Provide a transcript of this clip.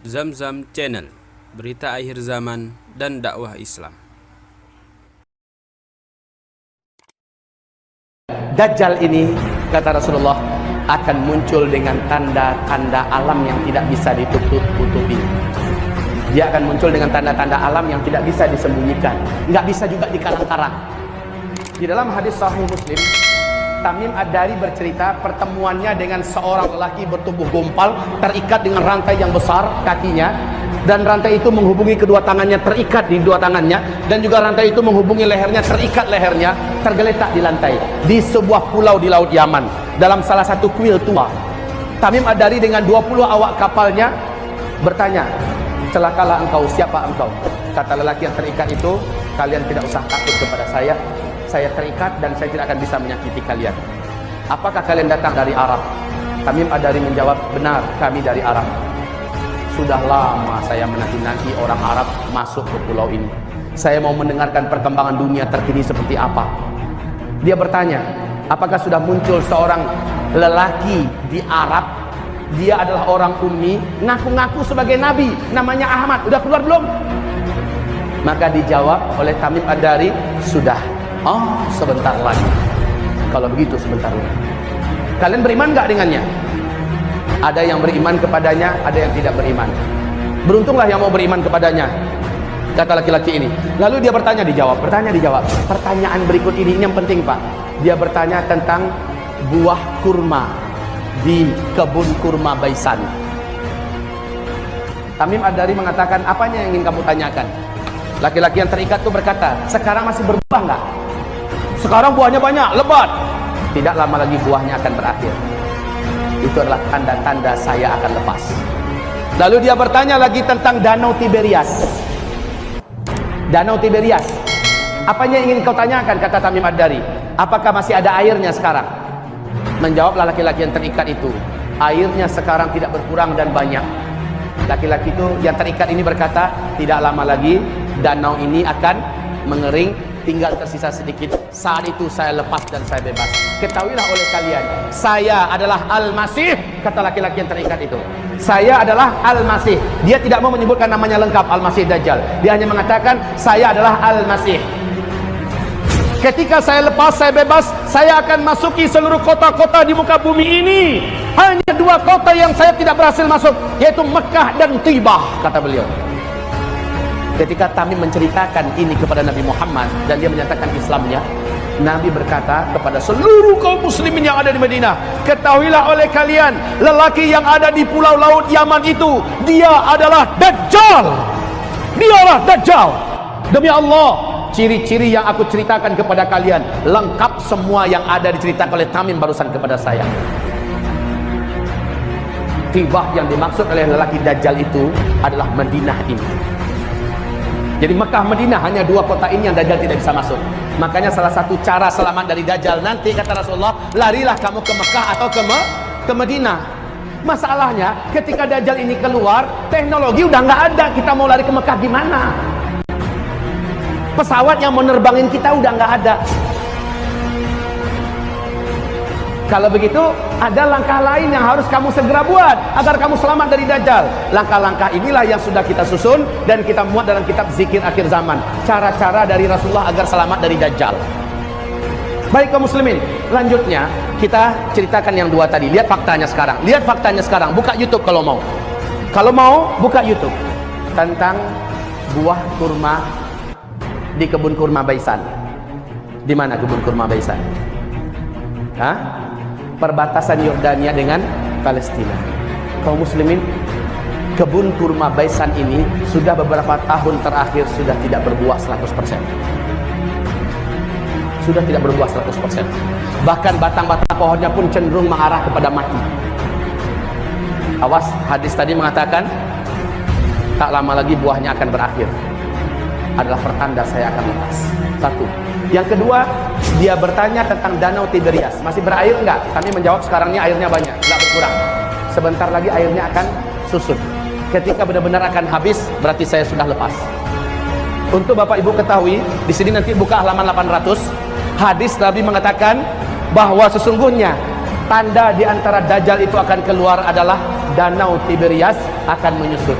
Zamzam Channel, berita akhir zaman dan dakwah Islam. Dajjal ini, kata Rasulullah, akan muncul dengan tanda-tanda alam yang tidak bisa ditutup-tutupi. Dia akan muncul dengan tanda-tanda alam yang tidak bisa disembunyikan, nggak bisa juga dikarang-karang. Di dalam hadis Sahih Muslim, Tamim Ad-Dari bercerita pertemuannya dengan seorang lelaki bertubuh gumpal, terikat dengan rantai yang besar kakinya, dan rantai itu menghubungi kedua tangannya, terikat di dua tangannya, dan juga rantai itu menghubungi lehernya, terikat lehernya, tergeletak di lantai di sebuah pulau di Laut Yaman, dalam salah satu kuil tua. Tamim Ad-Dari dengan 20 awak kapalnya bertanya, "Celakalah engkau, siapa engkau?" Kata lelaki yang terikat itu, "Kalian tidak usah takut kepada saya terikat dan saya tidak akan bisa menyakiti kalian. Apakah kalian datang dari Arab?" Tamim Ad-Dari menjawab, "Benar, kami dari Arab. Sudah lama saya menanti-nanti orang Arab masuk ke pulau ini. Saya mau mendengarkan perkembangan dunia terkini seperti apa." Dia bertanya, "Apakah sudah muncul seorang lelaki di Arab? Dia adalah orang ummi, ngaku-ngaku sebagai nabi, namanya Ahmad. Udah keluar belum?" Maka dijawab oleh Tamim Ad-Dari, "Sudah." "Oh, sebentar lagi." "Kalau begitu sebentar lagi." "Kalian beriman nggak dengannya?" Ada yang beriman kepadanya, ada yang tidak beriman. "Beruntunglah yang mau beriman kepadanya," kata laki-laki ini. Lalu dia bertanya, dijawab. Pertanyaan berikut ini yang penting, Pak. Dia bertanya tentang buah kurma di kebun kurma Baisan. Tamim Ad-Dari mengatakan, "Apanya yang ingin kamu tanyakan?" Laki-laki yang terikat itu berkata, "Sekarang masih berbuah nggak?" "Sekarang buahnya banyak, lebat." "Tidak lama lagi buahnya akan berakhir. Itu adalah tanda-tanda saya akan lepas." Lalu dia bertanya lagi tentang Danau Tiberias. Danau Tiberias, apanya yang ingin kau tanyakan? Kata Tamim Ad-Dari, "Apakah masih ada airnya sekarang?" Menjawablah laki-laki yang terikat itu, "Airnya sekarang tidak berkurang dan banyak." Laki-laki itu yang terikat ini berkata, "Tidak lama lagi danau ini akan mengering, tinggal tersisa sedikit. Saat itu saya lepas dan saya bebas. Ketahuilah oleh kalian, saya adalah Al-Masih." Kata laki-laki yang terikat itu, "Saya adalah Al-Masih." Dia tidak mau menyebutkan namanya lengkap, Al-Masih Dajjal. Dia hanya mengatakan, "Saya adalah Al-Masih. Ketika saya lepas, saya bebas, saya akan masuki seluruh kota-kota di muka bumi ini. Hanya dua kota yang saya tidak berhasil masuk, yaitu Mekah dan Tibah," kata beliau. Ketika Tamim menceritakan ini kepada Nabi Muhammad dan dia menyatakan Islamnya, Nabi berkata kepada seluruh kaum muslimin yang ada di Madinah, "Ketahuilah oleh kalian, lelaki yang ada di pulau Laut Yaman itu, dia adalah Dajjal. Dialah Dajjal. Demi Allah, ciri-ciri yang aku ceritakan kepada kalian lengkap semua yang ada diceritakan oleh Tamim barusan kepada saya." Tibah yang dimaksud oleh lelaki Dajjal itu adalah Madinah ini. Jadi Mekah, Madinah, hanya dua kota ini yang Dajjal tidak bisa masuk. Makanya salah satu cara selamat dari Dajjal nanti, kata Rasulullah, larilah kamu ke Mekah atau ke Madinah. Masalahnya ketika Dajjal ini keluar, teknologi udah nggak ada. Kita mau lari ke Mekah gimana? Pesawat yang menerbangin kita udah nggak ada. Kalau begitu, ada langkah lain yang harus kamu segera buat agar kamu selamat dari Dajjal. Langkah-langkah inilah yang sudah kita susun dan kita muat dalam kitab Zikir Akhir Zaman. Cara-cara dari Rasulullah agar selamat dari Dajjal. Baik kaum muslimin, lanjutnya kita ceritakan yang dua tadi. Lihat faktanya sekarang. Buka YouTube kalau mau. Kalau mau, buka YouTube. Tentang buah kurma di kebun kurma Baisan. Di mana kebun kurma Baisan? Hah? Perbatasan Yordania dengan Palestina. Kaum muslimin, kebun kurma Baisan ini sudah beberapa tahun terakhir sudah tidak berbuah 100%. Sudah tidak berbuah 100%. Bahkan batang-batang pohonnya pun cenderung mengarah kepada mati. Awas, hadis tadi mengatakan tak lama lagi buahnya akan berakhir. Adalah pertanda saya akan lepas. Satu. Yang kedua, dia bertanya tentang Danau Tiberias. Masih berair enggak? Kami menjawab sekarang ini airnya banyak, enggak berkurang. Sebentar lagi airnya akan susut. Ketika benar-benar akan habis, berarti saya sudah lepas. Untuk Bapak Ibu ketahui, di sini nanti buka halaman 800. Hadis Nabi mengatakan bahwa sesungguhnya tanda di antara Dajjal itu akan keluar adalah danau Tiberias akan menyusut.